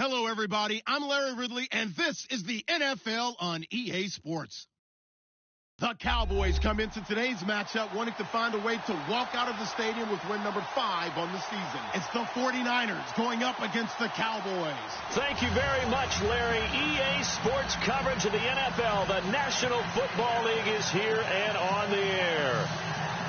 Hello, everybody. I'm Larry Ridley, and this is the NFL on EA Sports. The Cowboys come into today's matchup wanting to find a way to walk out of the stadium with win number 5 on the season. It's the 49ers going up against the Cowboys. Thank you very much, Larry. EA Sports coverage of the NFL. The National Football League is here and on the air.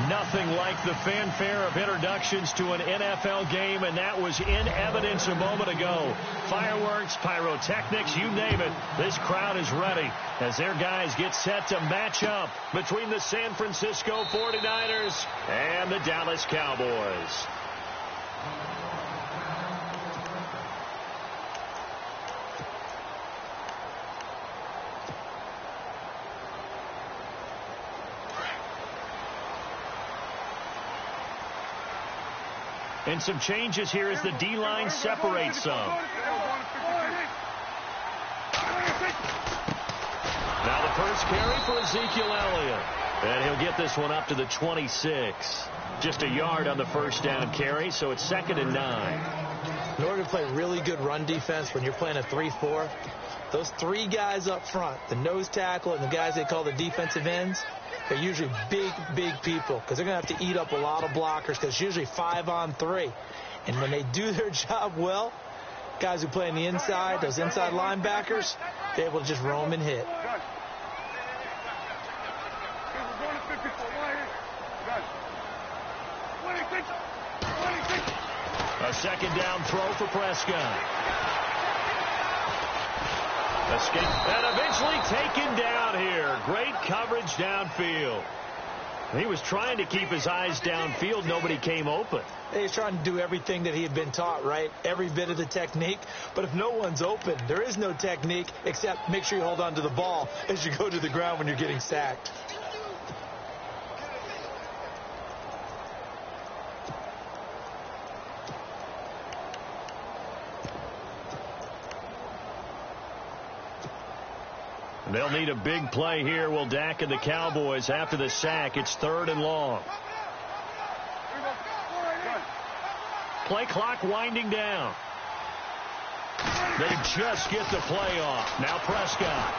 Nothing like the fanfare of introductions to an NFL game, and that was in evidence a moment ago. Fireworks, pyrotechnics, you name it. This crowd is ready as their guys get set to match up between the San Francisco 49ers and the Dallas Cowboys. And some changes here as the D-line separates some. Now the first carry for Ezekiel Elliott. And he'll get this one up to the 26. Just a yard on the first down carry, so it's 2nd and 9. In order to play really good run defense when you're playing a 3-4, those 3 guys up front, the nose tackle and the guys they call the defensive ends, they're usually big people because they're going to have to eat up a lot of blockers because it's usually 5-on-3. And when they do their job well, guys who play on the inside, those inside linebackers, they're able to just roam and hit. A second down throw for Prescott. Escape and eventually taken down here. Great coverage downfield. He was trying to keep his eyes downfield. Nobody came open. He's trying to do everything that he had been taught, right? Every bit of the technique. But if no one's open, there is no technique except make sure you hold on to the ball as you go to the ground when you're getting sacked. They'll need a big play here. Will Dak and the Cowboys after the sack. It's 3rd and long. Play clock winding down. They just get the play off. Now Prescott.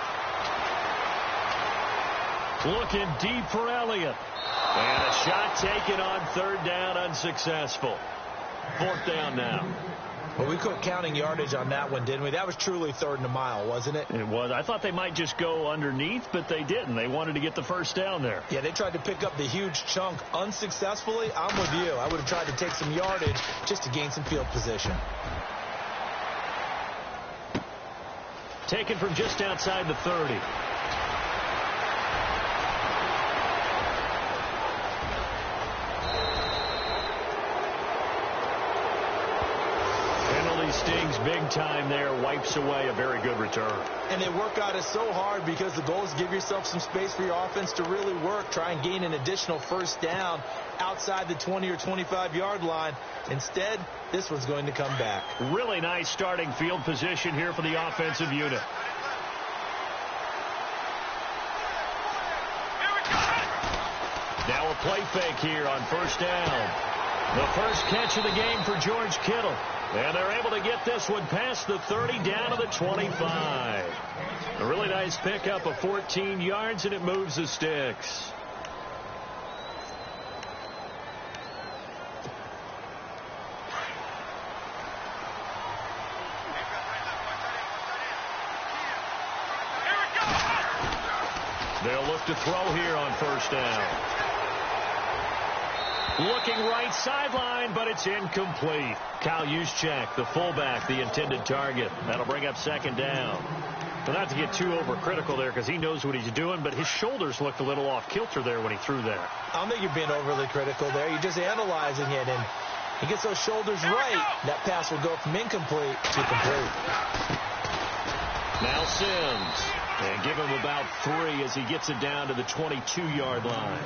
Looking deep for Elliott. And a shot taken on 3rd down, unsuccessful. 4th down now. Well, we quit counting yardage on that one, didn't we? That was truly 3rd and a mile, wasn't it? It was. I thought they might just go underneath, but they didn't. They wanted to get the first down there. Yeah, they tried to pick up the huge chunk unsuccessfully. I'm with you. I would have tried to take some yardage just to gain some field position. Taken from just outside the 30. Stings big time there, wipes away a very good return. And they work on it so hard because the goal is to give yourself some space for your offense to really work. Try and gain an additional first down outside the 20 or 25-yard line. Instead, this one's going to come back. Really nice starting field position here for the offensive unit. Now a play fake here on first down. The first catch of the game for George Kittle. And they're able to get this one past the 30 down to the 25. A really nice pickup of 14 yards, and it moves the sticks. They'll look to throw here on first down. Looking right sideline, but it's incomplete. Kyle Juszczyk, the fullback, the intended target. That'll bring up 2nd down. But not to get too overcritical there because he knows what he's doing, but his shoulders looked a little off kilter there when he threw there. I don't think you're being overly critical there. You're just analyzing it, and he gets those shoulders right. That pass will go from incomplete to complete. Now Sims. And give him about 3 as he gets it down to the 22-yard line.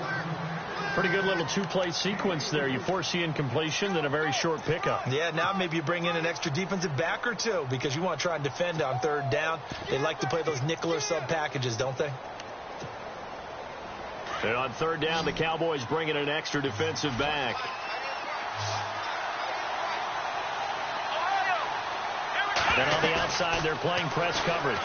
Pretty good little 2-play sequence there. You force the incompletion, then a very short pickup. Yeah, now maybe you bring in an extra defensive back or 2 because you want to try and defend on 3rd down. They like to play those nickel or sub packages, don't they? And on 3rd down, the Cowboys bring in an extra defensive back. And on the outside, they're playing press coverage.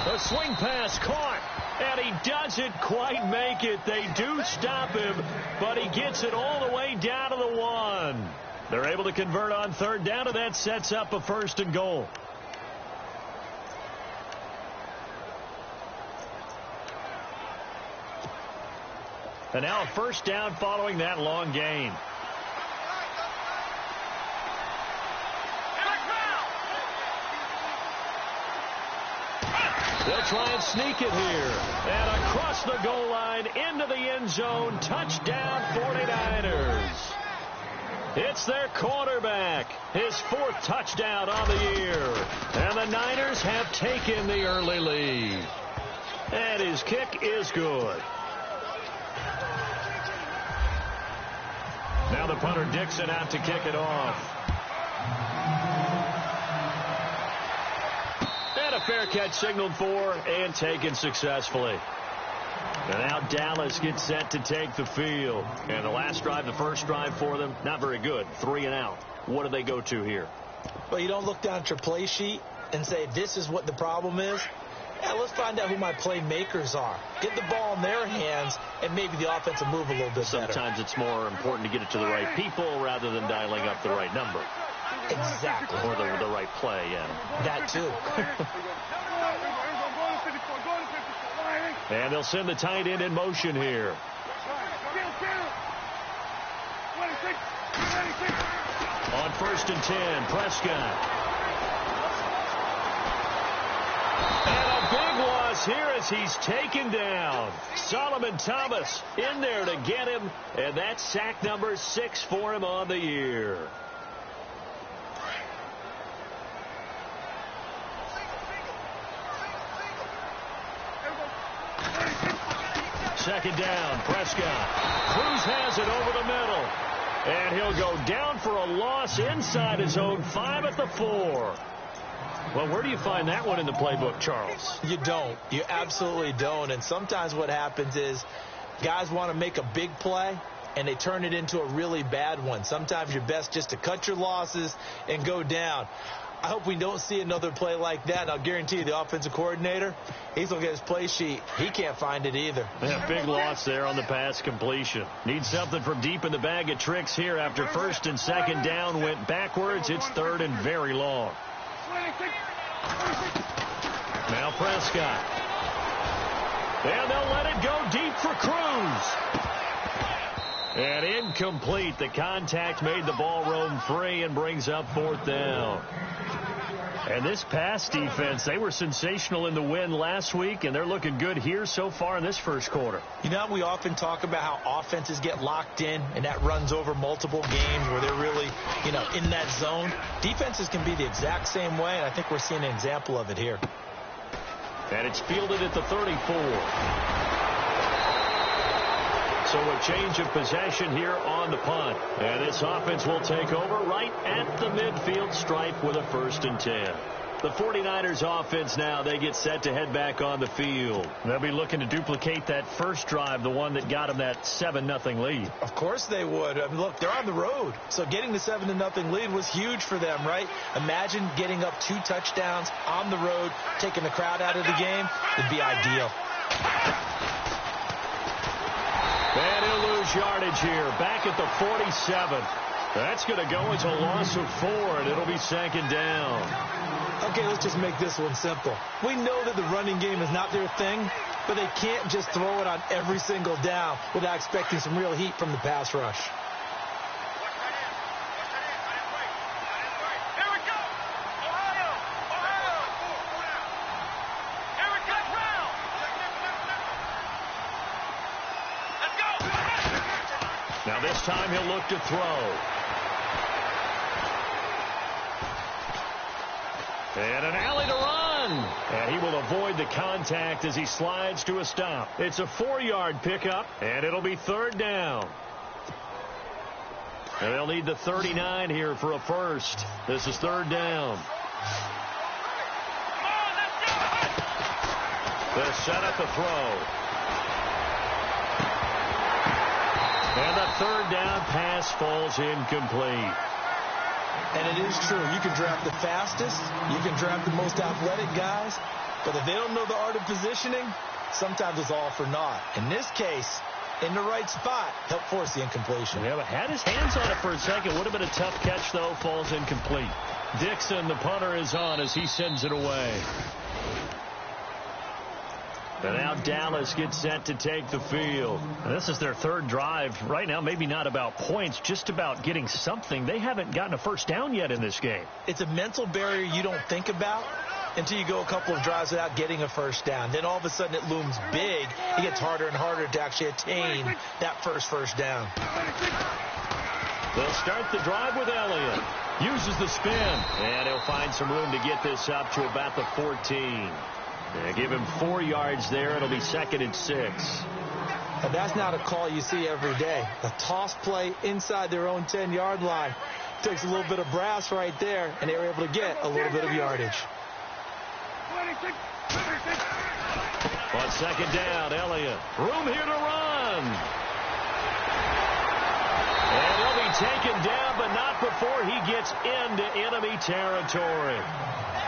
A swing pass caught, and he doesn't quite make it. They do stop him, but he gets it all the way down to the 1. They're able to convert on third down, and that sets up a 1st and goal. And now a 1st down following that long gain. They'll try and sneak it here. And across the goal line into the end zone. Touchdown 49ers. It's their quarterback. His 4th touchdown on the year. And the Niners have taken the early lead. And his kick is good. Now the punter Dixon out to kick it off. And a fair catch signaled for and taken successfully. And now Dallas gets set to take the field. And the last drive, the first drive for them, not very good. 3 and out. What do they go to here? Well, you don't look down at your play sheet and say, this is what the problem is. Yeah, let's find out who my playmakers are. Get the ball in their hands, and maybe the offense will move a little bit better. Sometimes it's more important to get it to the right people rather than dialing up the right number. Exactly. Or the right play, yeah. That too. And they'll send the tight end in motion here. On 1st and 10, Prescott. And a big loss here as he's taken down. Solomon Thomas in there to get him, and that's sack number 6 for him on the year. Second down, Prescott. Cruz has it over the middle. And he'll go down for a loss inside his own 5 at the 4. Well, where do you find that one in the playbook, Charles? You don't. You absolutely don't. And sometimes what happens is guys want to make a big play, and they turn it into a really bad one. Sometimes you're best just to cut your losses and go down. I hope we don't see another play like that. And I'll guarantee you the offensive coordinator, he's going to get his play sheet. He can't find it either. Yeah, big loss there on the pass completion. Needs something from deep in the bag of tricks here. After 1st and 2nd down went backwards, it's 3rd and very long. Now Prescott. And they'll let it go deep for Cruz. And incomplete. The contact made the ball roam free and brings up 4th down. And this pass defense, they were sensational in the win last week, and they're looking good here so far in this first quarter. You know, we often talk about how offenses get locked in, and that runs over multiple games where they're really, in that zone. Defenses can be the exact same way, and I think we're seeing an example of it here. And it's fielded at the 34. So a change of possession here on the punt. And this offense will take over right at the midfield stripe with a 1st and 10. The 49ers offense now, they get set to head back on the field. They'll be looking to duplicate that first drive, the one that got them that 7-0 lead. Of course they would. I mean, look, they're on the road. So getting the 7-0 lead was huge for them, right? Imagine getting up 2 touchdowns on the road, taking the crowd out of the game. It'd be ideal. And he'll lose yardage here, back at the 47. That's going to go as a loss of 4, and it'll be 2nd down. Okay, let's just make this one simple. We know that the running game is not their thing, but they can't just throw it on every single down without expecting some real heat from the pass rush. Now this time he'll look to throw. And an alley to run. And he will avoid the contact as he slides to a stop. It's a 4-yard pickup, and it'll be 3rd down. And they'll need the 39 here for a first. This is 3rd down. They'll set up the throw. And the 3rd down pass falls incomplete. And it is true. You can draft the fastest. You can draft the most athletic guys. But if they don't know the art of positioning, sometimes it's all for naught. In this case, in the right spot, helped force the incompletion. Yeah, but had his hands on it for a second. Would have been a tough catch, though. Falls incomplete. Dixon, the punter, is on as he sends it away. And now Dallas gets set to take the field. And this is their third drive. Right now, maybe not about points, just about getting something. They haven't gotten a first down yet in this game. It's a mental barrier you don't think about until you go a couple of drives without getting a first down. Then all of a sudden it looms big. It gets harder and harder to actually attain that first down. They'll start the drive with Elliott. Uses the spin. And he'll find some room to get this up to about the 14. They give him 4 yards there. It'll be 2nd and 6. Now that's not a call you see every day. A toss play inside their own 10-yard line. Takes a little bit of brass right there, and they were able to get a little bit of yardage. On 2nd down, Elliott. Room here to run. And he'll be taken down, but not before he gets into enemy territory.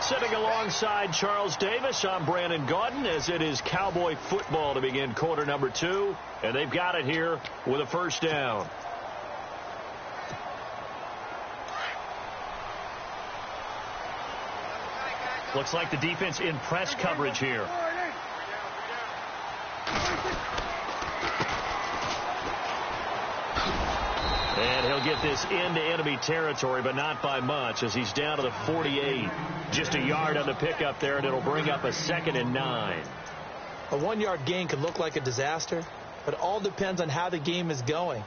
Sitting alongside Charles Davis, I'm Brandon Gaudin, as it is Cowboy football to begin quarter number 2. And they've got it here with a first down. Looks like the defense in press coverage here. And he'll get this into enemy territory, but not by much, as he's down to the 48. Just a yard on the pickup there, and it'll bring up a 2nd and 9. A 1-yard gain could look like a disaster, but it all depends on how the game is going.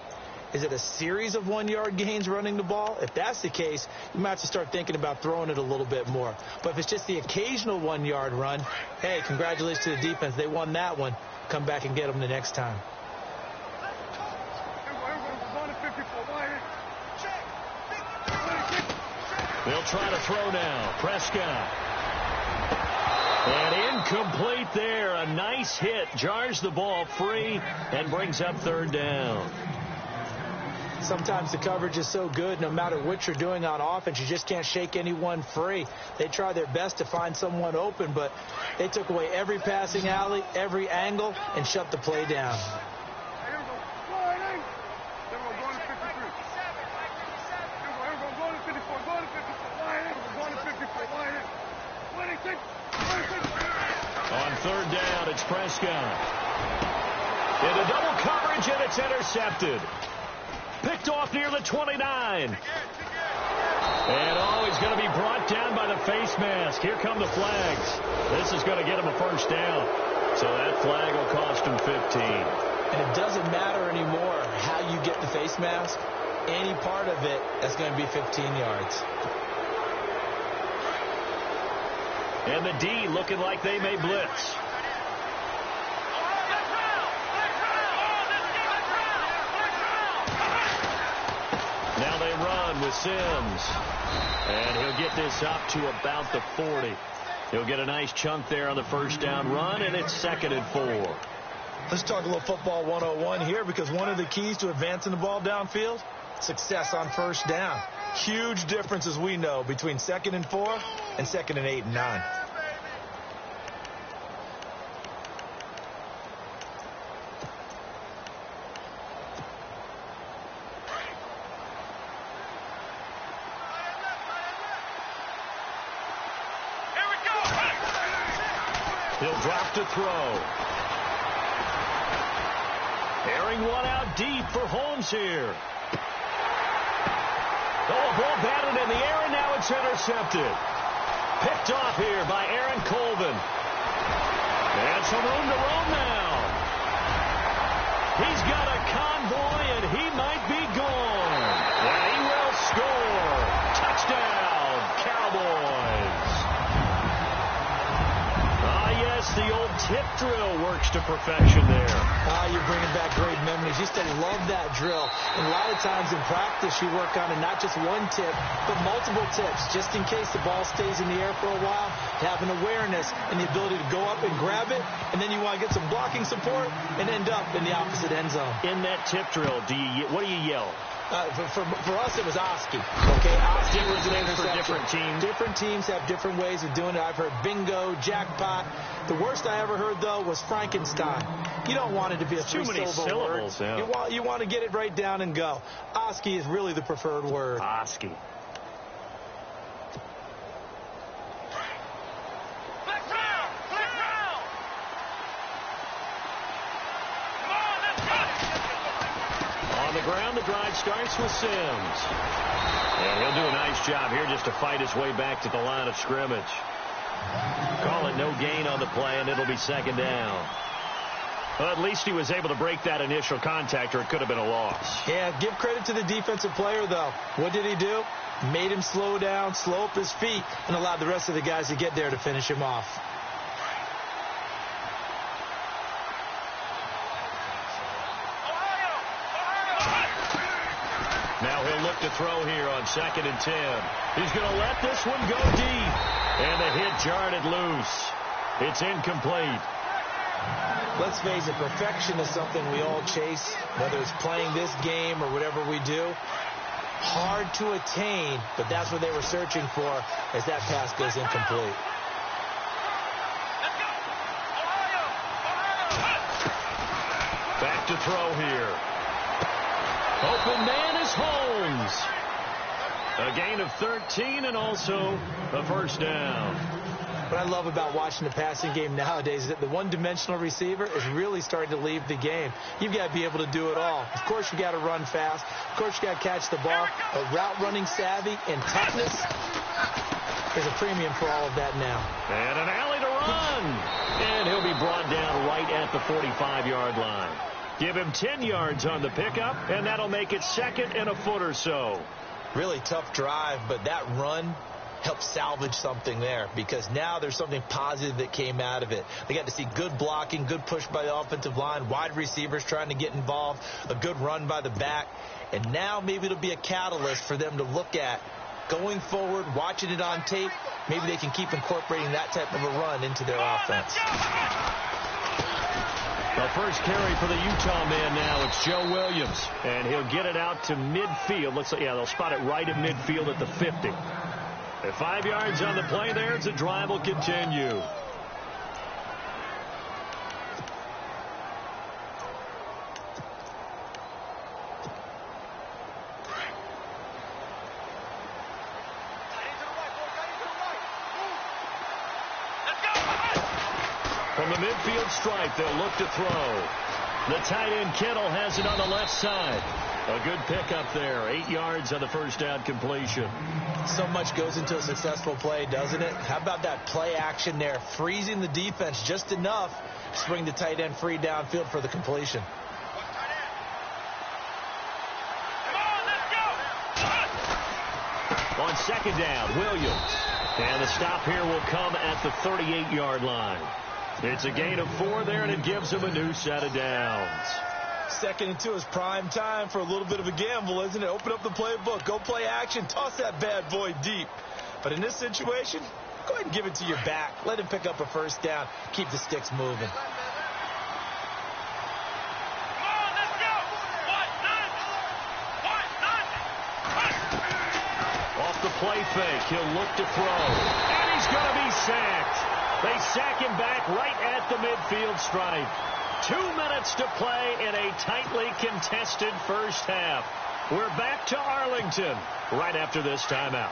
Is it a series of 1-yard gains running the ball? If that's the case, you might have to start thinking about throwing it a little bit more. But if it's just the occasional 1-yard run, hey, congratulations to the defense. They won that one. Come back and get them the next time. They'll try to throw now. Prescott. And incomplete there. A nice hit. Jars the ball free and brings up 3rd down. Sometimes the coverage is so good, no matter what you're doing on offense, you just can't shake anyone free. They try their best to find someone open, but they took away every passing alley, every angle, and shut the play down. On 3rd down, it's Prescott. Into double coverage, and it's intercepted. Picked off near the 29. And he's going to be brought down by the face mask. Here come the flags. This is going to get him a first down. So that flag will cost him 15. And it doesn't matter anymore how you get the face mask. Any part of it, that's going to be 15 yards. And the D looking like they may blitz. Now they run with Sims. And he'll get this up to about the 40. He'll get a nice chunk there on the first down run, and it's 2nd and 4. Let's talk a little football 101 here, because one of the keys to advancing the ball downfield, success on first down. Huge difference, as we know, between 2nd and 4 and 2nd and 8 and 9. He'll drop to throw. Airing one out deep for Holmes here. Oh, ball batted in the air, and now it's intercepted. Picked off here by Aaron Colvin. And some room to roam now. He's got a convoy, and he might be gone. And he will score. Touchdown, Cowboys. The old tip drill works to perfection there. You're bringing back great memories. Used to love that drill. And a lot of times in practice, you work on it, not just one tip, but multiple tips, just in case the ball stays in the air for a while. To have an awareness and the ability to go up and grab it, and then you want to get some blocking support and end up in the opposite end zone. In that tip drill, what do you yell? For us, it was Oski. Okay, Oski was an interception. For different teams. Different teams have different ways of doing it. I've heard bingo, jackpot. The worst I ever heard, though, was Frankenstein. You don't want it to be a three-syllable word. Yeah. You want to get it right down and go. Oski is really the preferred word. Oski. On the ground, the drive starts with Sims. And he'll do a nice job here just to fight his way back to the line of scrimmage. Call it no gain on the play, and it'll be second down. Well, at least he was able to break that initial contact, or it could have been a loss. Yeah, give credit to the defensive player, though. What did he do? Made him slow down, slow up his feet, and allowed the rest of the guys to get there to finish him off. Now he'll look to throw here on 2nd and 10. He's going to let this one go deep. And the hit jarred it loose. It's incomplete. Let's face it, perfection is something we all chase, whether it's playing this game or whatever we do. Hard to attain, but that's what they were searching for as that pass goes incomplete. Back to throw here. Open man is Holmes. A gain of 13 and also a first down. What I love about watching the passing game nowadays is that the one-dimensional receiver is really starting to leave the game. You've got to be able to do it all. Of course, you got to run fast. Of course, you got to catch the ball. But route running savvy and toughness, there's a premium for all of that now. And an alley to run. And he'll be brought down right at the 45-yard line. Give him 10 yards on the pickup, and that'll make it second and a foot or so. Really tough drive, but that run helped salvage something there, because now there's something positive that came out of it. They got to see good blocking, good push by the offensive line, wide receivers trying to get involved, a good run by the back, and now maybe it'll be a catalyst for them to look at going forward, watching it on tape. Maybe they can keep incorporating that type of a run into their offense. The first carry for the Utah man now, it's Joe Williams, and he'll get it out to midfield. Looks like, yeah, they'll spot it right at midfield at the 50. At 5 yards on the play there, the drive will continue. From the midfield stripe, they'll look to throw. The tight end Kittle has it on the left side. A good pickup there. 8 yards on the first down completion. So much goes into a successful play, doesn't it? How about that play action there? Freezing the defense just enough to bring the tight end free downfield for the completion. On second down, Williams. And the stop here will come at the 38-yard line. It's a gain of 4 there, and it gives them a new set of downs. 2nd and 2 is prime time for a little bit of a gamble, isn't it? Open up the playbook, go play action, toss that bad boy deep. But in this situation, go ahead and give it to your back. Let him pick up a first down. Keep the sticks moving. Off the play fake, he'll look to throw. And he's going to be sacked. They sack him back right at the midfield stripe. 2 minutes to play in a tightly contested first half. We're back to Arlington right after this timeout.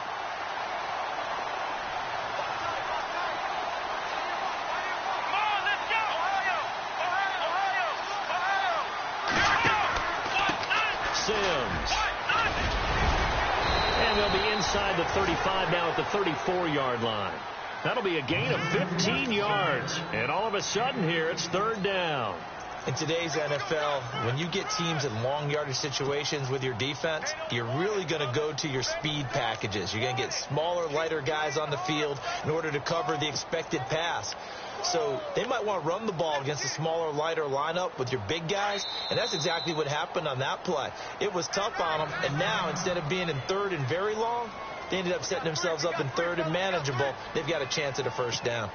Sims. And they'll be inside the 35 now at the 34-yard line. That'll be a gain of 15 yards. And all of a sudden here, it's third down. In today's NFL, when you get teams in long yardage situations with your defense, you're really going to go to your speed packages. You're going to get smaller, lighter guys on the field in order to cover the expected pass. So they might want to run the ball against a smaller, lighter lineup with your big guys, and that's exactly what happened on that play. It was tough on them, and now instead of being in third and very long, they ended up setting themselves up in third and manageable. They've got a chance at a first down.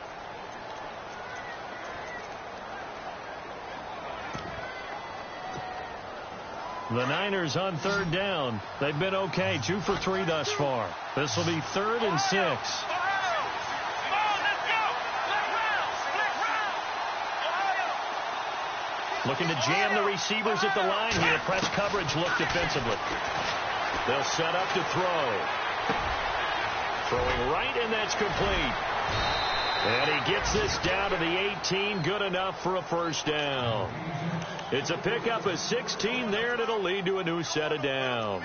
The Niners on third down. They've been okay, 2 for 3 thus far. This will be 3rd and 6. Looking to jam the receivers at the line here. Press coverage look defensively. They'll set up to throw. Throwing right, and that's complete. And he gets this down to the 18. Good enough for a first down. It's a pickup of 16 there, and it'll lead to a new set of downs.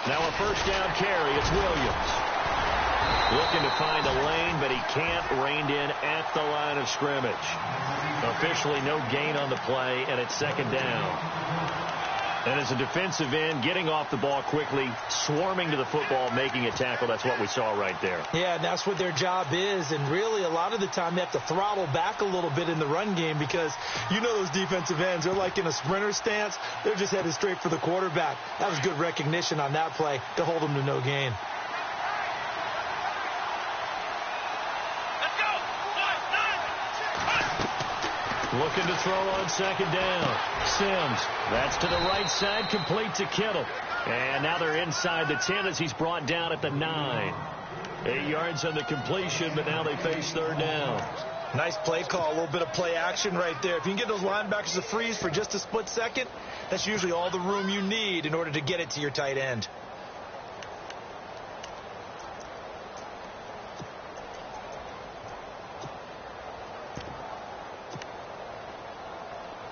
Now a first down carry. It's Williams. Looking to find a lane, but he can't. Reined in at the line of scrimmage. Officially no gain on the play, and it's second down. And as a defensive end, getting off the ball quickly, swarming to the football, making a tackle. That's what we saw right there. Yeah, and that's what their job is. And really, a lot of the time, they have to throttle back a little bit in the run game because you know those defensive ends, they're like in a sprinter stance. They're just headed straight for the quarterback. That was good recognition on that play to hold them to no gain. Looking to throw on second down. Sims. That's to the right side, complete to Kittle. And now they're inside the 10 as he's brought down at the 9. 8 yards on the completion, but now they face third down. Nice play call, a little bit of play action right there. If you can get those linebackers to freeze for just a split second, that's usually all the room you need in order to get it to your tight end.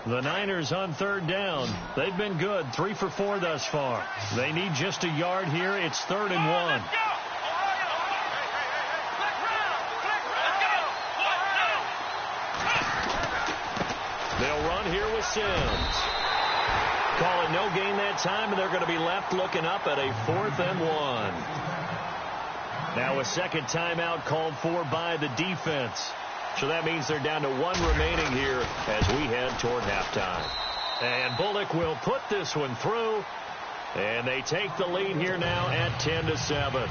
The Niners on third down. They've been good, 3 for 4 thus far. They need just a yard here. It's 3rd and 1. They'll run here with Sims. Calling no gain that time, and they're going to be left looking up at a 4th and 1. Now a second timeout called for by the defense. So that means they're down to 1 remaining here as we head toward halftime. And Bullock will put this one through. And they take the lead here now at 10-7.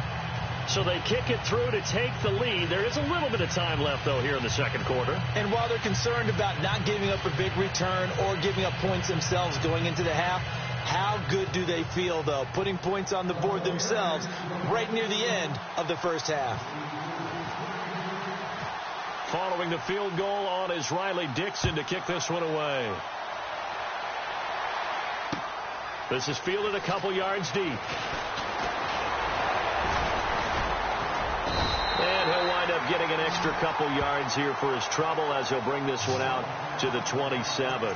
So they kick it through to take the lead. There is a little bit of time left, though, here in the second quarter. And while they're concerned about not giving up a big return or giving up points themselves going into the half, how good do they feel, though, putting points on the board themselves right near the end of the first half? Following the field goal on is Riley Dixon to kick this one away. This is fielded a couple yards deep. And he'll wind up getting an extra couple yards here for his trouble as he'll bring this one out to the 27.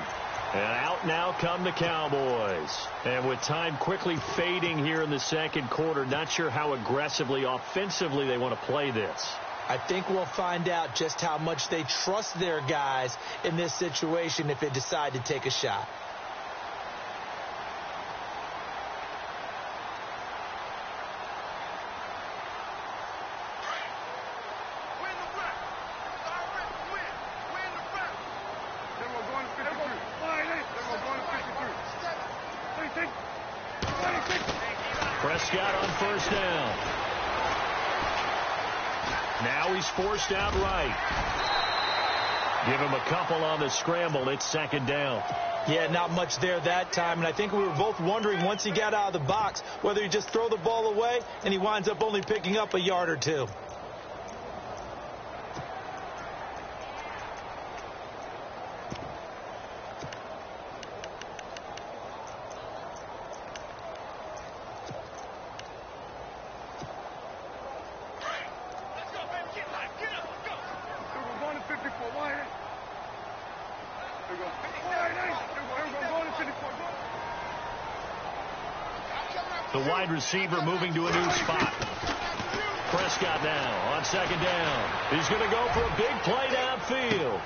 And out now come the Cowboys. And with time quickly fading here in the second quarter, not sure how aggressively, offensively they want to play this. I think we'll find out just how much they trust their guys in this situation if they decide to take a shot. Prescott on first down. Now he's forced out right. Give him a couple on the scramble. It's second down. Yeah, not much there that time. And I think we were both wondering once he got out of the box whether he just throw the ball away and he winds up only picking up a yard or two. The wide receiver moving to a new spot. Prescott now on second down. He's going to go for a big play downfield.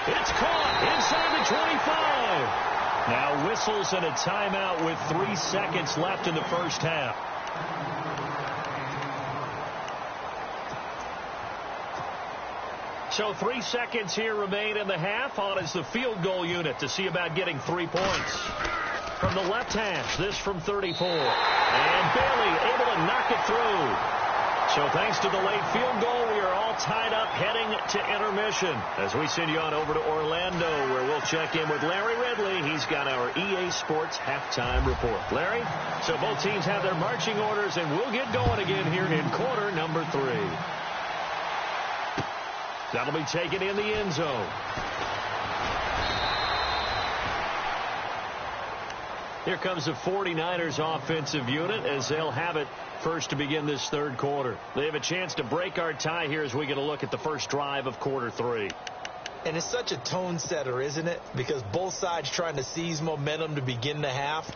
It's caught inside the 25. Now whistles and a timeout with 3 seconds left in the first half. So 3 seconds here remain in the half. On is the field goal unit to see about getting 3 points. From the left hash, this from 34. And Bailey able to knock it through. So thanks to the late field goal, we are all tied up heading to intermission. As we send you on over to Orlando, where we'll check in with Larry Ridley. He's got our EA Sports halftime report. Larry, so both teams have their marching orders, and we'll get going again here in quarter number 3. That'll be taken in the end zone. Here comes the 49ers offensive unit as they'll have it first to begin this third quarter. They have a chance to break our tie here as we get a look at the first drive of quarter 3. And it's such a tone setter, isn't it? Because both sides trying to seize momentum to begin the half.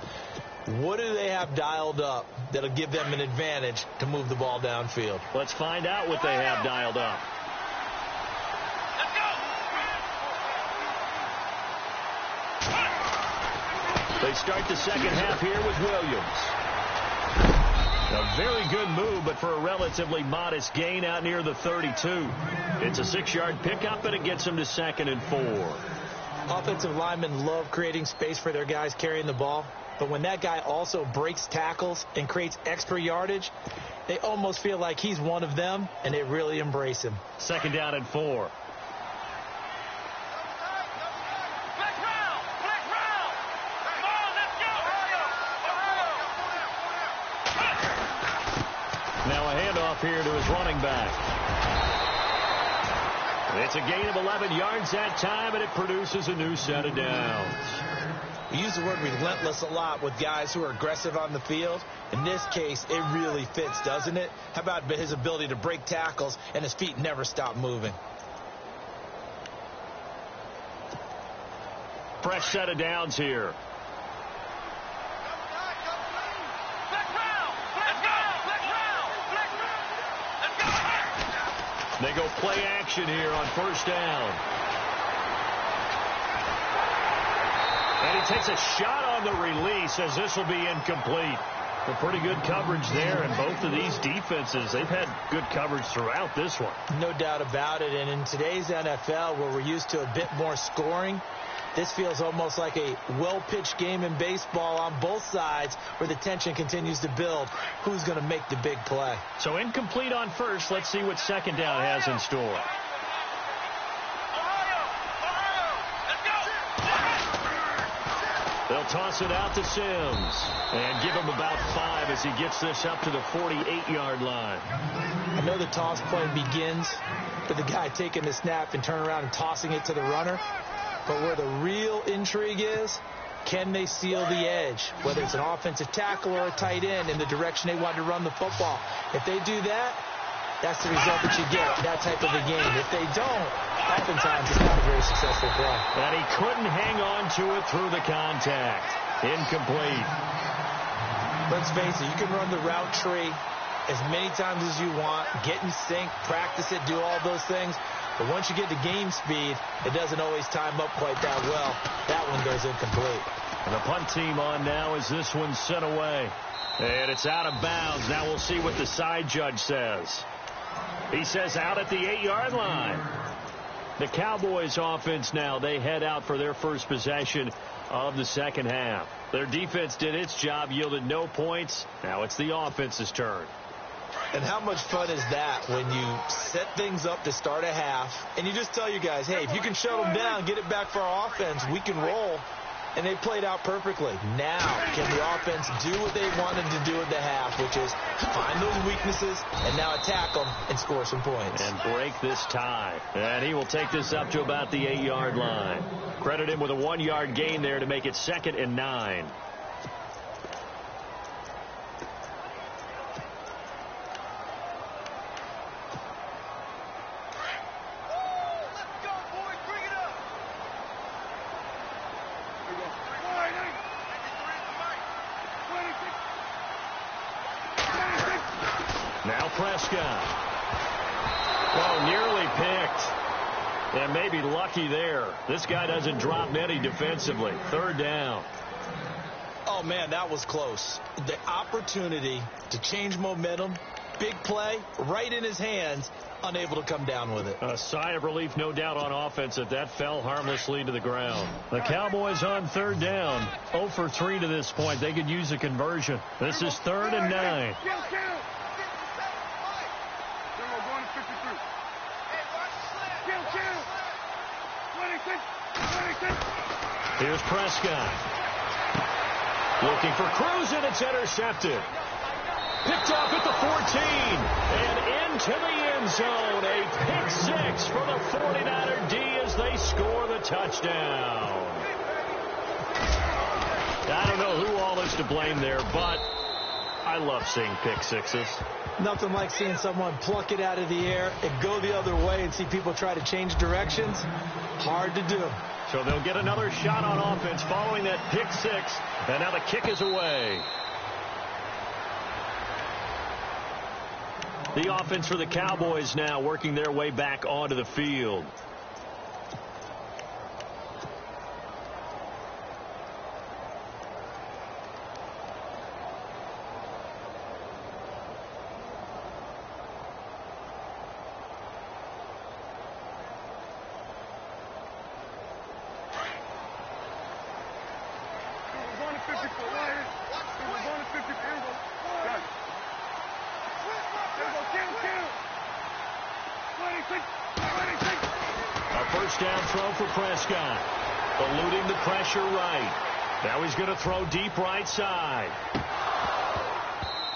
What do they have dialed up that'll give them an advantage to move the ball downfield? Let's find out what they have dialed up. They start the second half here with Williams. A very good move, but for a relatively modest gain out near the 32. It's a 6-yard pickup, and it gets them to 2nd and 4. Offensive linemen love creating space for their guys carrying the ball, but when that guy also breaks tackles and creates extra yardage, they almost feel like he's one of them, and they really embrace him. 2nd down and 4. Here to his running back. It's a gain of 11 yards that time, and it produces a new set of downs. We use the word relentless a lot with guys who are aggressive on the field. In this case, it really fits, doesn't it? How about his ability to break tackles and his feet never stop moving? Fresh set of downs here. They go play action here on first down. And he takes a shot on the release as this will be incomplete. Well, pretty good coverage there, and both of these defenses, they've had good coverage throughout this one. No doubt about it, and in today's NFL, where we're used to a bit more scoring, this feels almost like a well-pitched game in baseball on both sides where the tension continues to build. Who's going to make the big play? So incomplete on first. Let's see what second down has in store. They'll toss it out to Sims and give him about 5 as he gets this up to the 48-yard line. I know the toss play begins with the guy taking the snap and turning around and tossing it to the runner. But where the real intrigue is, can they seal the edge, whether it's an offensive tackle or a tight end, in the direction they want to run the football? If they do that, that's the result that you get, that type of a game. If they don't, oftentimes it's not a very successful play. And he couldn't hang on to it through the contact. Incomplete. Let's face it, you can run the route tree as many times as you want, get in sync, practice it, do all those things. But once you get to game speed, it doesn't always time up quite that well. That one goes incomplete. And the punt team on now as this one's sent away. And it's out of bounds. Now we'll see what the side judge says. He says out at the 8-yard line. The Cowboys offense now, they head out for their first possession of the second half. Their defense did its job, yielded no points. Now it's the offense's turn. And how much fun is that when you set things up to start a half and you just tell your guys, hey, if you can shut them down, get it back for our offense, we can roll. And they played out perfectly. Now, can the offense do what they wanted to do at the half, which is find those weaknesses and now attack them and score some points. And break this tie. And he will take this up to about the 8-yard line. Credit him with a 1-yard gain there to make it 2nd and 9. Now Prescott. Oh, nearly picked. And maybe lucky there. This guy doesn't drop many defensively. 3rd down. Oh, man, that was close. The opportunity to change momentum, big play, right in his hands, unable to come down with it. A sigh of relief, no doubt, on offense that fell harmlessly to the ground. The Cowboys on third down. 0 for 3 to this point. They could use a conversion. This is 3rd and 9. Here's Prescott. Looking for Cruz, and it's intercepted. Picked off at the 14 and into the end zone. A pick 6 for the 49er D as they score the touchdown. I don't know who all is to blame there, but I love seeing pick sixes. Nothing like seeing someone pluck it out of the air and go the other way and see people try to change directions. Hard to do. So they'll get another shot on offense following that pick 6, and now the kick is away. The offense for the Cowboys now working their way back onto the field. First down throw for Prescott. Eluding the pressure right. Now he's going to throw deep right side.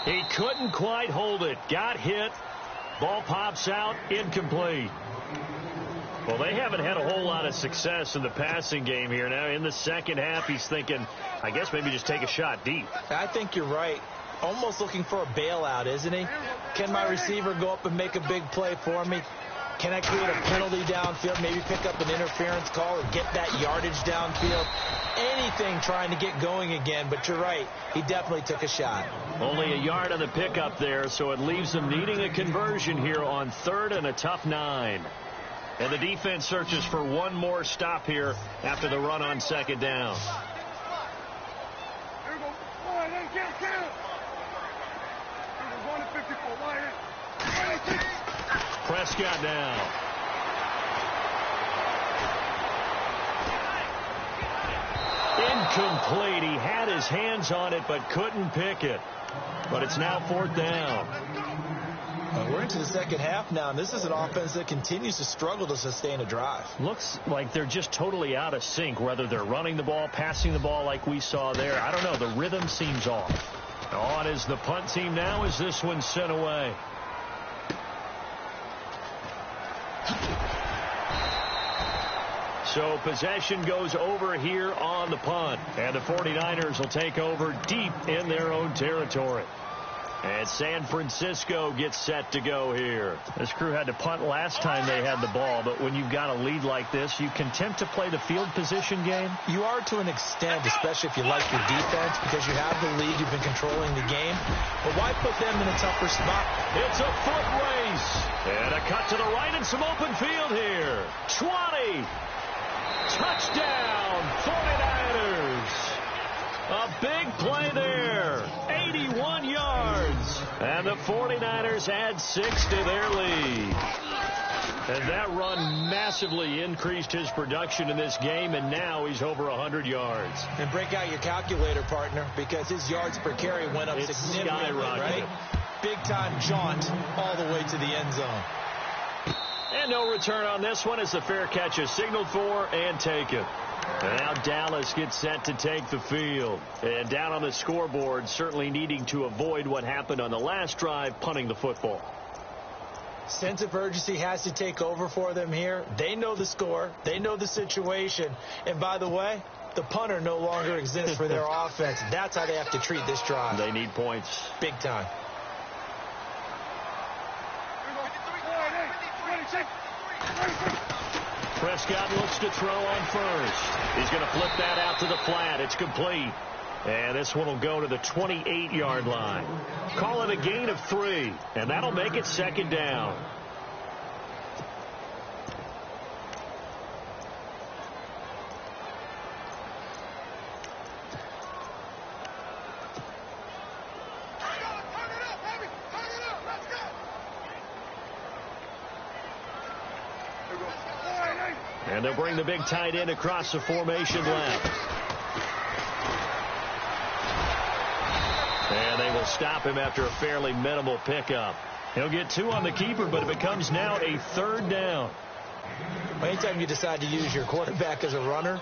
He couldn't quite hold it. Got hit. Ball pops out. Incomplete. Well, they haven't had a whole lot of success in the passing game here. Now in the second half, he's thinking, I guess maybe just take a shot deep. I think you're right. Almost looking for a bailout, isn't he? Can my receiver go up and make a big play for me? Can I create a penalty downfield, maybe pick up an interference call and get that yardage downfield? Anything trying to get going again, but you're right. He definitely took a shot. Only a yard on the pickup there, so it leaves them needing a conversion here on 3rd and a tough 9. And the defense searches for one more stop here after the run on 2nd down. Prescott now. Incomplete. He had his hands on it but couldn't pick it. But it's now 4th down. We're into the second half now, and this is an offense that continues to struggle to sustain a drive. Looks like they're just totally out of sync, whether they're running the ball, passing the ball like we saw there. I don't know. The rhythm seems off. On is the punt team now as this one's sent away. So possession goes over here on the punt. And the 49ers will take over deep in their own territory. And San Francisco gets set to go here. This crew had to punt last time they had the ball, but when you've got a lead like this, you content to play the field position game? You are to an extent, especially if you like your defense, because you have the lead, you've been controlling the game. But why put them in a tougher spot? It's a foot race. And a cut to the right and some open field here. 20. Touchdown, 49ers. A big play there. 81 yards. And the 49ers add 6 to their lead. And that run massively increased his production in this game, and now he's over 100 yards. And break out your calculator, partner, because his yards per carry went up significantly, right? Big-time jaunt all the way to the end zone. And no return on this one as the fair catch is signaled for and taken. And now Dallas gets set to take the field. And down on the scoreboard, certainly needing to avoid what happened on the last drive, punting the football. Sense of urgency has to take over for them here. They know the score. They know the situation. And by the way, the punter no longer exists for their offense. That's how they have to treat this drive. They need points. Big time. Prescott looks to throw on first. He's going to flip that out to the flat. It's complete. And this one will go to the 28-yard line. Call it a gain of 3, and that'll make it 2nd down. And they'll bring the big tight end across the formation left. And they will stop him after a fairly minimal pickup. He'll get 2 on the keeper, but it becomes now a 3rd down. Anytime you decide to use your quarterback as a runner,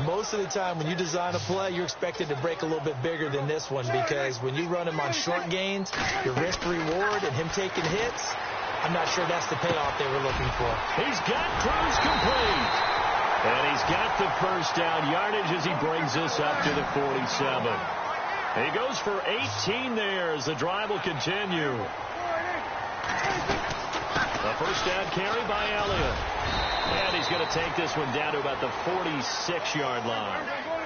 most of the time when you design a play, you're expected to break a little bit bigger than this one, because when you run him on short gains, your risk-reward and him taking hits, I'm not sure that's the payoff they were looking for. He's got Cruz complete. And he's got the first down yardage as he brings us up to the 47. He goes for 18 there as the drive will continue. The first down carry by Elliott. And he's going to take this one down to about the 46-yard line.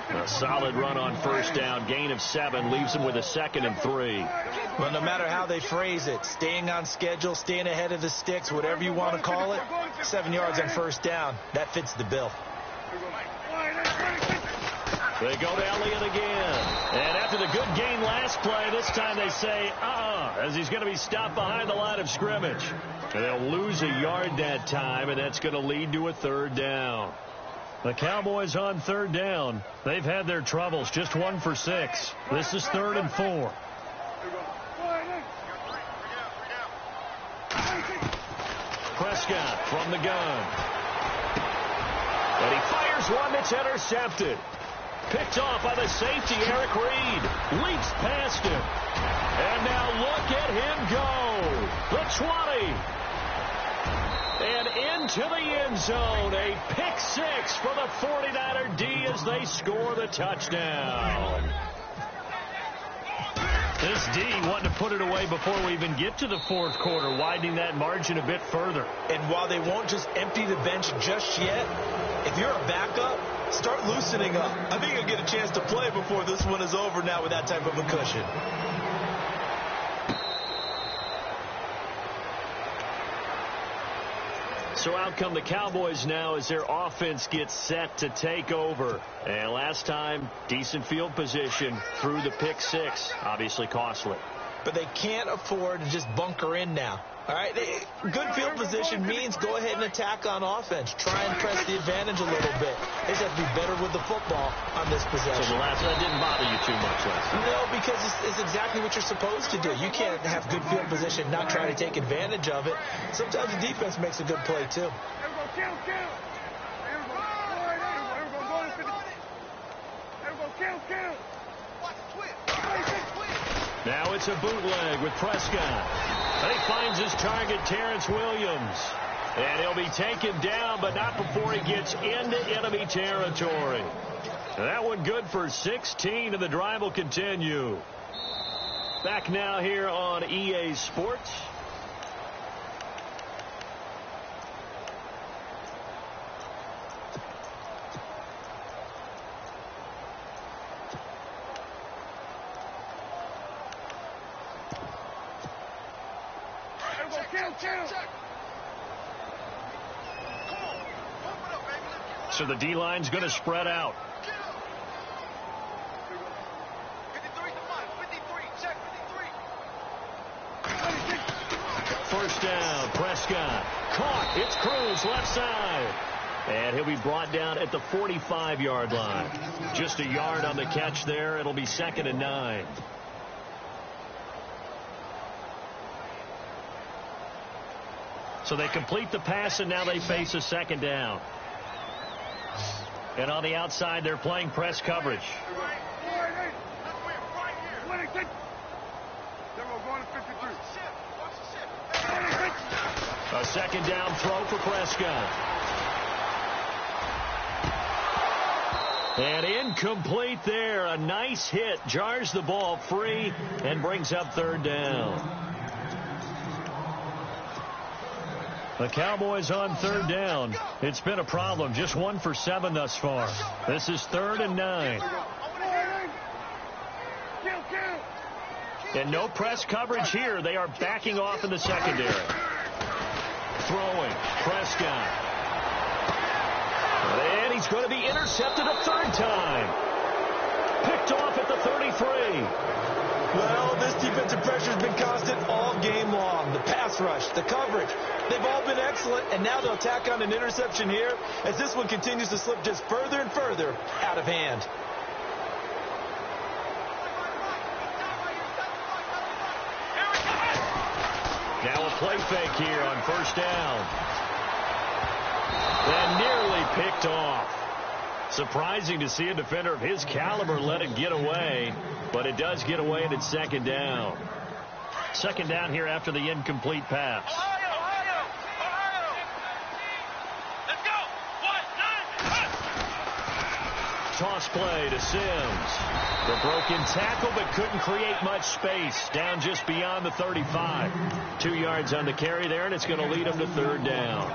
A solid run on first down. Gain of 7 leaves him with a 2nd and 3. But no matter how they phrase it, staying on schedule, staying ahead of the sticks, whatever you want to call it, 7 yards on first down, that fits the bill. They go to Elliott again. And after the good gain last play, this time they say, as he's going to be stopped behind the line of scrimmage. And they'll lose a yard that time, and that's going to lead to a 3rd down. The Cowboys on 3rd down. They've had their troubles, just 1 for 6. This is 3rd and 4. Prescott from the gun. And he fires one that's intercepted. Picked off by the safety, Eric Reed. Leaps past him. And now look at him go. The 20. And into the end zone. A pick 6 for the 49er D as they score the touchdown. This D wanting to put it away before we even get to the 4th quarter, widening that margin a bit further. And while they won't just empty the bench just yet, if you're a backup, start loosening up. I think you'll get a chance to play before this one is over now with that type of a cushion. So out come the Cowboys now as their offense gets set to take over. And last time, decent field position through the pick 6. Obviously costly. But they can't afford to just bunker in now. All right, good field position means go ahead and attack on offense. Try and press the advantage a little bit. They just have to be better with the football on this possession. So the last one didn't bother you too much last time? No, because it's exactly what you're supposed to do. You can't have good field position, not try to take advantage of it. Sometimes the defense makes a good play, too. Now it's a bootleg with Prescott. And he finds his target, Terrence Williams. And he'll be taken down, but not before he gets into enemy territory. And that one good for 16, and the drive will continue. Back now here on EA Sports. So the D-line's going to spread out. First down, Prescott. Caught. It's Cruz, left side. And he'll be brought down at the 45-yard line. Just a yard on the catch there. It'll be 2nd and 9. So they complete the pass, and now they face a 2nd down. And on the outside, they're playing press coverage. A 2nd down throw for Prescott. And incomplete there. A nice hit. Jars the ball free and brings up 3rd down. The Cowboys on 3rd down. It's been a problem. Just 1 for 7 thus far. This is 3rd and 9. And no press coverage here. They are backing off in the secondary. Throwing. Prescott. And he's going to be intercepted a 3rd time. Picked off at the 33. Well, this defensive pressure has been constant all game long. The pass rush, the coverage, they've all been excellent, and now they'll tack on an interception here as this one continues to slip just further and further out of hand. Now a play fake here on first down. And nearly picked off. Surprising to see a defender of his caliber let it get away, but it does get away and it's second down. Second down here after the incomplete pass. Let's go. Toss play to Sims. The broken tackle, but couldn't create much space. Down just beyond the 35. 2 yards on the carry there, and it's going to lead them to third down.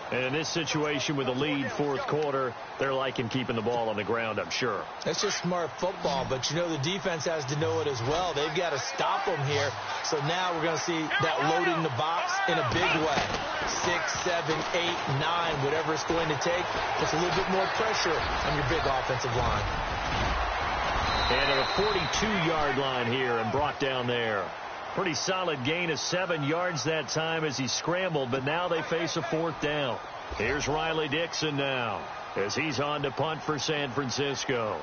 And in this situation with a lead fourth quarter, they're liking keeping the ball on the ground, I'm sure. That's just smart football, but you know the defense has to know it as well. They've got to stop them here. So now we're going to see that loading the box in a big way. 6, 7, 8, 9, whatever it's going to take. Puts a little bit more pressure on your big offensive line. And at a 42-yard line here and brought down there. Pretty solid gain of 7 yards that time as he scrambled, but now they face a fourth down. Here's Riley Dixon now as he's on to punt for San Francisco.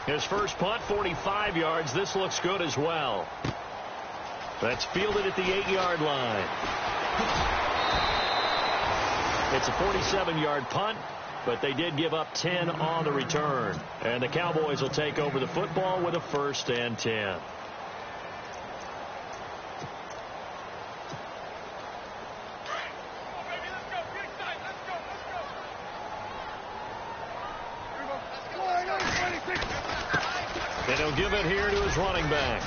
His first punt, 45 yards. This looks good as well. That's fielded at the 8-yard line. It's a 47-yard punt, but they did give up 10 on the return. And the Cowboys will take over the football with a 1st and 10. And he'll give it here to his running back.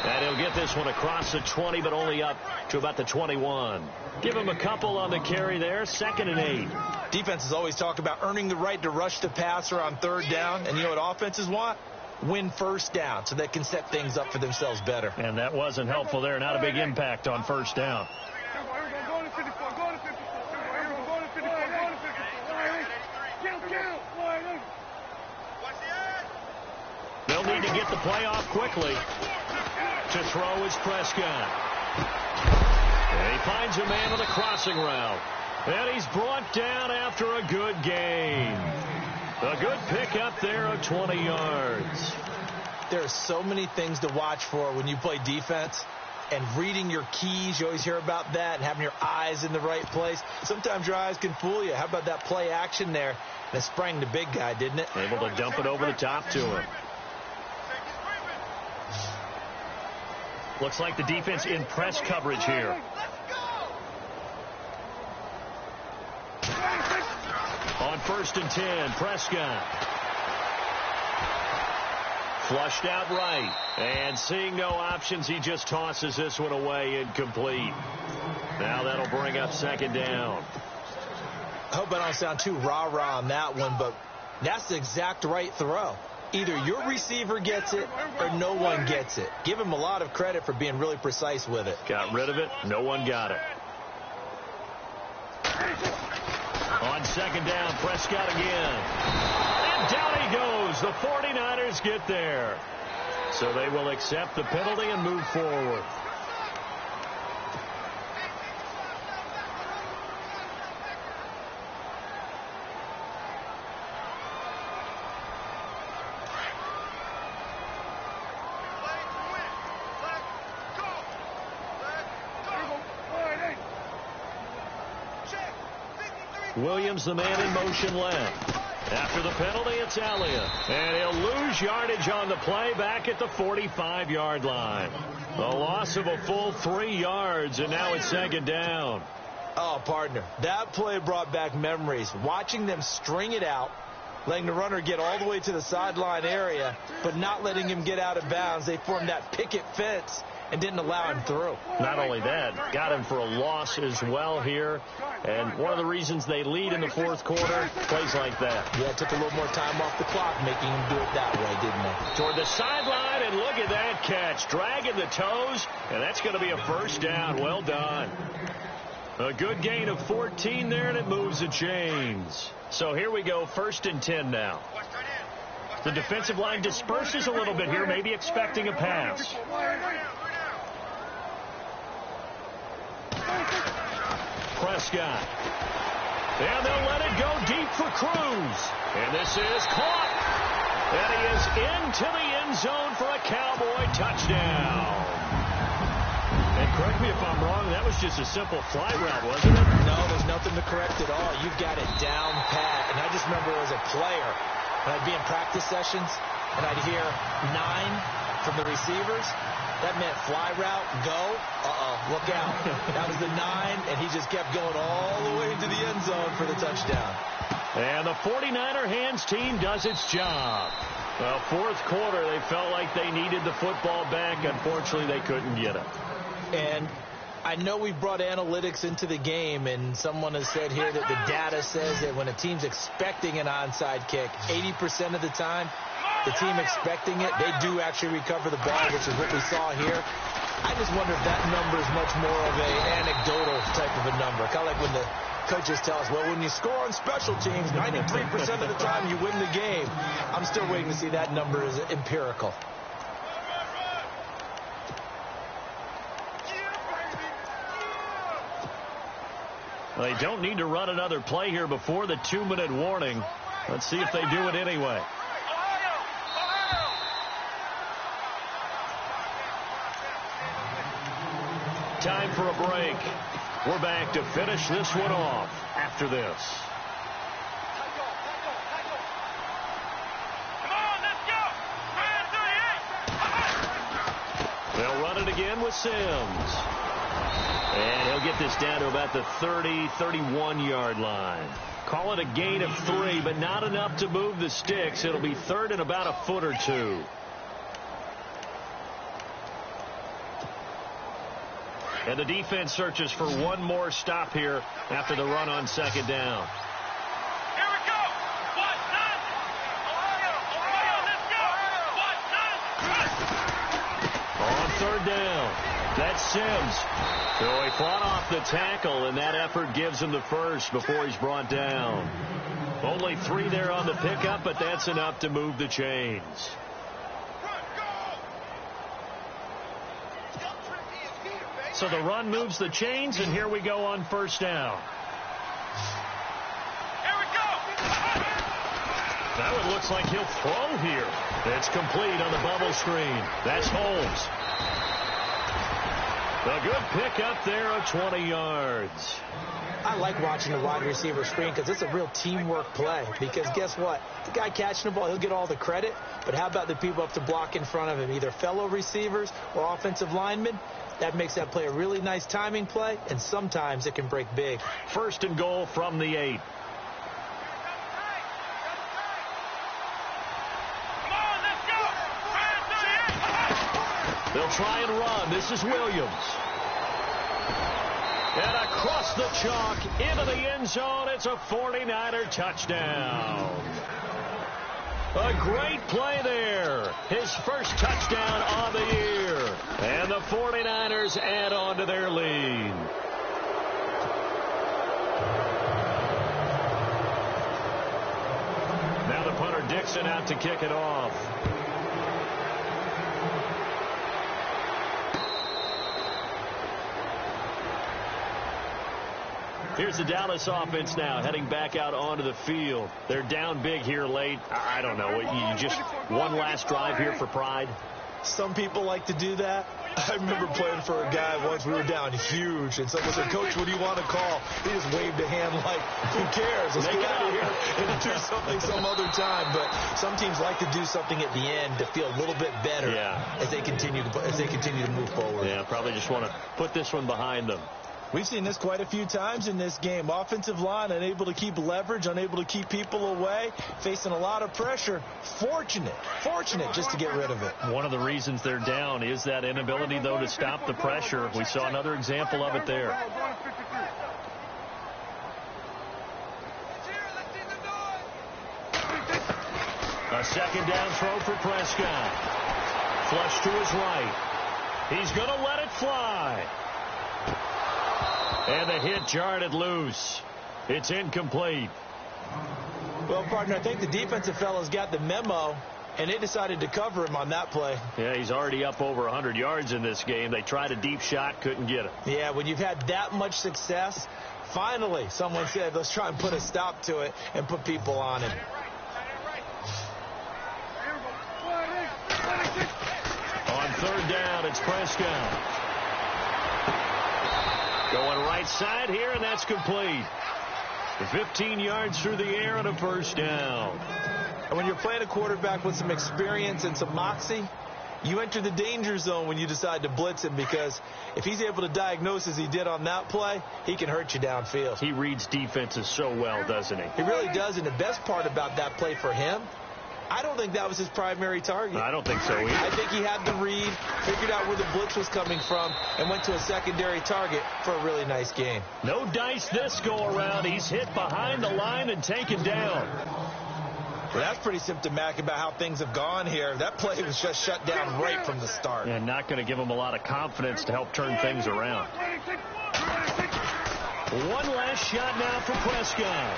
And he'll get this one across the 20, but only up to about the 21. Give him a couple on the carry there. 2nd and 8. Defenses always talk about earning the right to rush the passer on third down. And you know what offenses want? Win first down so they can set things up for themselves better. And that wasn't helpful there. Not a big impact on first down. They'll need to get the play off quickly. To throw is Prescott. And he finds a man on the crossing route. And he's brought down after a good gain. A good pickup there of 20 yards. There are so many things to watch for when you play defense. And reading your keys, you always hear about that, and having your eyes in the right place. Sometimes your eyes can fool you. How about that play action there? And it sprang the big guy, didn't it? Able to dump it over the top to him. Looks like the defense in press coverage here. On 1st and 10, Prescott. Flushed out right. And seeing no options, he just tosses this one away incomplete. Now that'll bring up 2nd down. I hope I don't sound too rah-rah on that one, but that's the exact right throw. Either your receiver gets it or no one gets it. Give him a lot of credit for being really precise with it. Got rid of it. No one got it. On 2nd down, Prescott again. And down he goes. The 49ers get there. So they will accept the penalty and move forward. Williams, the man in motion left. After the penalty, it's Elliott. And he'll lose yardage on the play back at the 45-yard line. A loss of a full 3 yards, and now it's 2nd down. Oh, partner, that play brought back memories. Watching them string it out, letting the runner get all the way to the sideline area, but not letting him get out of bounds. They formed that picket fence and didn't allow him through. Not only that, got him for a loss as well here. And one of the reasons they lead in the fourth quarter, plays like that. Yeah, it took a little more time off the clock making him do it that way, didn't it? Toward the sideline, and look at that catch. Dragging the toes, and that's going to be a 1st down. Well done. A good gain of 14 there, and it moves the chains. So here we go, 1st and 10 now. The defensive line disperses a little bit here, maybe expecting a pass. Prescott. And they'll let it go deep for Cruz. And this is caught. And he is into the end zone for a Cowboy touchdown. And correct me if I'm wrong, that was just a simple fly route, wasn't it? No, there's nothing to correct at all. You've got it down pat. And I just remember as a player, when I'd be in practice sessions, and I'd hear 9 from the receivers, that meant fly route, go, look out. That was the 9, and he just kept going all the way into the end zone for the touchdown. And the 49er hands team does its job. Well, 4th quarter, they felt like they needed the football back. Unfortunately, they couldn't get it. And I know we brought analytics into the game, and someone has said here that the data says that when a team's expecting an onside kick, 80% of the time, the team expecting it, they do actually recover the ball, which is what we saw here. I just wonder if that number is much more of an anecdotal type of a number. Kind of like when the coaches tell us, well, when you score on special teams, 93% of the time you win the game. I'm still waiting to see that number is empirical. They don't need to run another play here before the 2-minute warning. Let's see if they do it anyway. Time for a break. We're back to finish this one off after this. They'll run it again with Sims. And he'll get this down to about the 30-31-yard line. Call it a gain of 3, but not enough to move the sticks. It'll be 3rd and about a foot or 2. And the defense searches for one more stop here after the run on 2nd down. Here we go. 1-9. Ohio, let's go. 1-9. On 3rd down, that's Sims. So he fought off the tackle, and that effort gives him the first before he's brought down. Only 3 there on the pickup, but that's enough to move the chains. So the run moves the chains, and here we go on 1st down. Here we go. Now it looks like he'll throw here. It's complete on the bubble screen. That's Holmes. A good pickup there of 20 yards. I like watching the wide receiver screen because it's a real teamwork play. Because guess what? The guy catching the ball, he'll get all the credit. But how about the people up to block in front of him, either fellow receivers or offensive linemen? That makes that play a really nice timing play, and sometimes it can break big. 1st and goal from the 8. Come on, let's go. They'll try and run. This is Williams. And across the chalk into the end zone. It's a 49er touchdown. A great play there. His first touchdown on the year. And the 49ers add on to their lead. Now the punter Dixon out to kick it off. Here's the Dallas offense now heading back out onto the field. They're down big here late. I don't know. You just one last drive here for pride? Some people like to do that. I remember playing for a guy once. We were down huge, and someone said, "Coach, what do you want to call?" He just waved a hand like, "Who cares? Let's get out of here and do something some other time." But some teams like to do something at the end to feel a little bit better as they continue to move forward. Yeah, probably just want to put this one behind them. We've seen this quite a few times in this game. Offensive line unable to keep leverage, unable to keep people away, facing a lot of pressure. Fortunate just to get rid of it. One of the reasons they're down is that inability, though, to stop the pressure. We saw another example of it there. A 2nd down throw for Prescott. Flush to his right. He's going to let it fly. And the hit jarred it loose. It's incomplete. Well, partner, I think the defensive fellows got the memo, and they decided to cover him on that play. Yeah, he's already up over 100 yards in this game. They tried a deep shot, couldn't get it. Yeah, when you've had that much success, finally someone said, let's try and put a stop to it and put people on him. On third down, it's Prescott. Going right side here, and that's complete. 15 yards through the air and a first down. And when you're playing a quarterback with some experience and some moxie, you enter the danger zone when you decide to blitz him, because if he's able to diagnose as he did on that play, he can hurt you downfield. He reads defenses so well, doesn't he? He really does, and the best part about that play for him, I don't think that was his primary target. I don't think so either. I think he had the read, figured out where the blitz was coming from, and went to a secondary target for a really nice game. No dice this go-around. He's hit behind the line and taken down. Well, that's pretty symptomatic about how things have gone here. That play was just shut down right from the start. And not going to give him a lot of confidence to help turn things around. One last shot now for Prescott.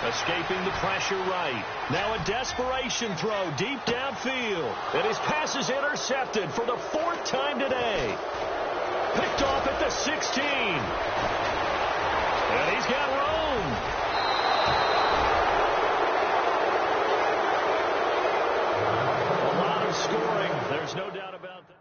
Escaping the pressure right. Now a desperation throw deep downfield. And his pass is intercepted for the 4th time today. Picked off at the 16. And he's got room. A lot of scoring. There's no doubt about that.